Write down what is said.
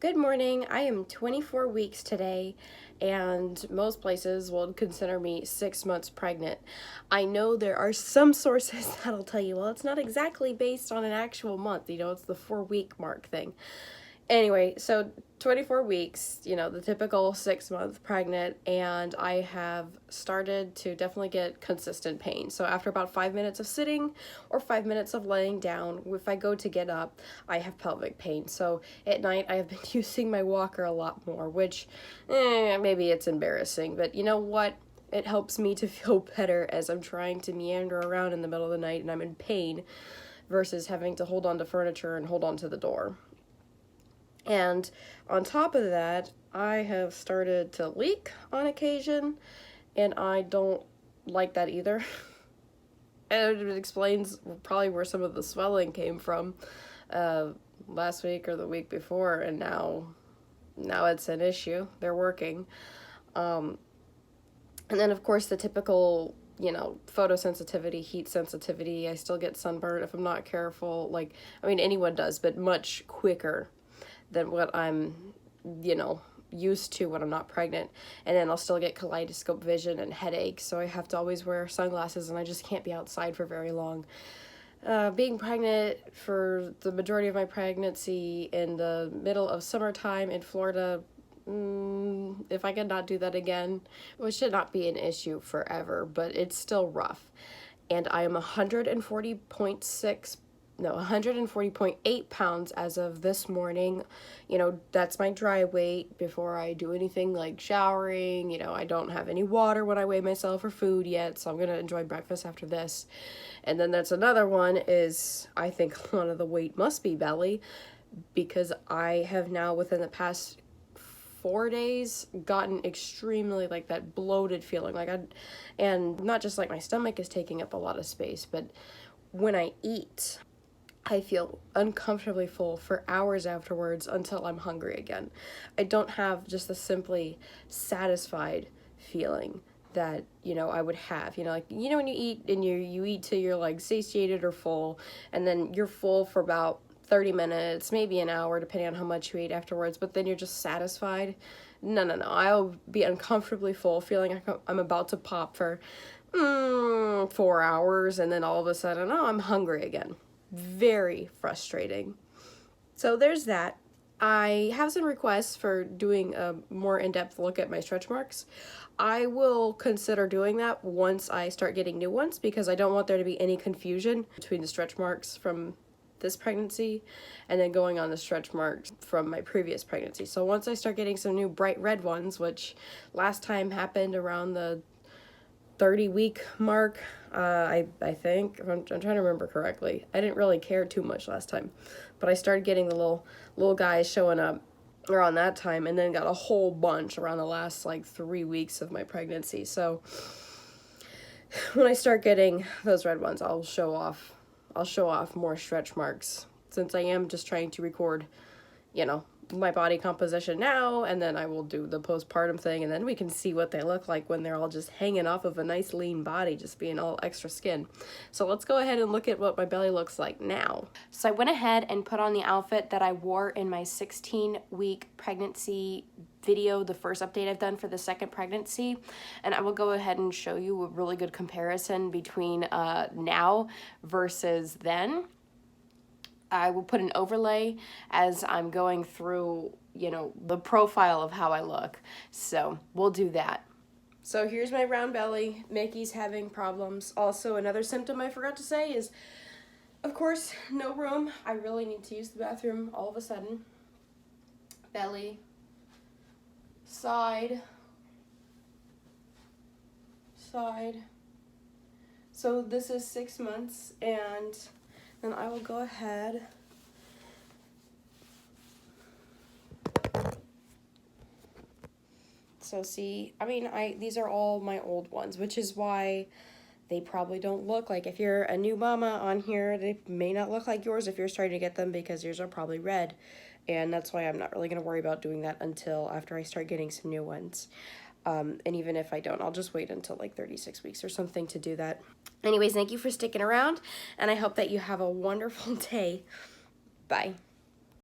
Good morning. I am 24 weeks today, and most places will consider me 6 months pregnant. I know there are some sources that'll tell you, well, it's not exactly based on an actual month, it's the 4-week mark thing. Anyway, so 24 weeks, the typical 6-month pregnant, and I have started to definitely get consistent pain. So after about 5 minutes of sitting or 5 minutes of laying down, if I go to get up, I have pelvic pain. So at night, I have been using my walker a lot more, which maybe it's embarrassing, but you know what? It helps me to feel better as I'm trying to meander around in the middle of the night and I'm in pain versus having to hold on to furniture and hold on to the door. And on top of that, I have started to leak on occasion, and I don't like that either. And it explains probably where some of the swelling came from last week or the week before, and now it's an issue. They're working. And then, of course, the typical, photosensitivity, heat sensitivity. I still get sunburn if I'm not careful. Anyone does, but much quicker than what I'm, used to when I'm not pregnant. And then I'll still get kaleidoscope vision and headaches, so I have to always wear sunglasses, and I just can't be outside for very long. Being pregnant for the majority of my pregnancy in the middle of summertime in Florida, if I could not do that again, which should not be an issue forever, but it's still rough. And I am 140.8 pounds as of this morning. That's my dry weight before I do anything like showering. I don't have any water when I weigh myself or food yet, so I'm going to enjoy breakfast after this. And then that's another one is, I think a lot of the weight must be belly, because I have now within the past 4 days gotten extremely that bloated feeling, and not just my stomach is taking up a lot of space, but when I eat, I feel uncomfortably full for hours afterwards until I'm hungry again. I don't have just the simply satisfied feeling that, I would have, when you eat and you eat till you're satiated or full, and then you're full for about 30 minutes, maybe an hour, depending on how much you eat afterwards, but then you're just satisfied. No. I'll be uncomfortably full, feeling like I'm about to pop for 4 hours, and then all of a sudden, I'm hungry again. Very frustrating. So there's that. I have some requests for doing a more in-depth look at my stretch marks. I will consider doing that once I start getting new ones, because I don't want there to be any confusion between the stretch marks from this pregnancy and then going on the stretch marks from my previous pregnancy. So once I start getting some new bright red ones, which last time happened around the 30-week mark, I think, I'm trying to remember correctly. I didn't really care too much last time, but I started getting the little guys showing up around that time, and then got a whole bunch around the last 3 weeks of my pregnancy. So when I start getting those red ones, I'll show off more stretch marks, since I am just trying to record, my body composition now, and then I will do the postpartum thing, and then we can see what they look like when they're all just hanging off of a nice lean body, just being all extra skin. So let's go ahead and look at what my belly looks like now. So I went ahead and put on the outfit that I wore in my 16-week pregnancy video, the first update I've done for the second pregnancy, and I will go ahead and show you a really good comparison between now versus then. I will put an overlay as I'm going through, the profile of how I look. So we'll do that. So here's my round belly. Mickey's having problems. Also, another symptom I forgot to say is, of course, no room. I really need to use the bathroom all of a sudden. Belly, side. So this is 6 months, and then I will go ahead see, these are all my old ones, which is why they probably don't look like, if you're a new mama on here, they may not look like yours if you're starting to get them, because yours are probably red, and that's why I'm not really going to worry about doing that until after I start getting some new ones. And even if I don't, I'll just wait until 36 weeks or something to do that. Anyways, thank you for sticking around, and I hope that you have a wonderful day. Bye.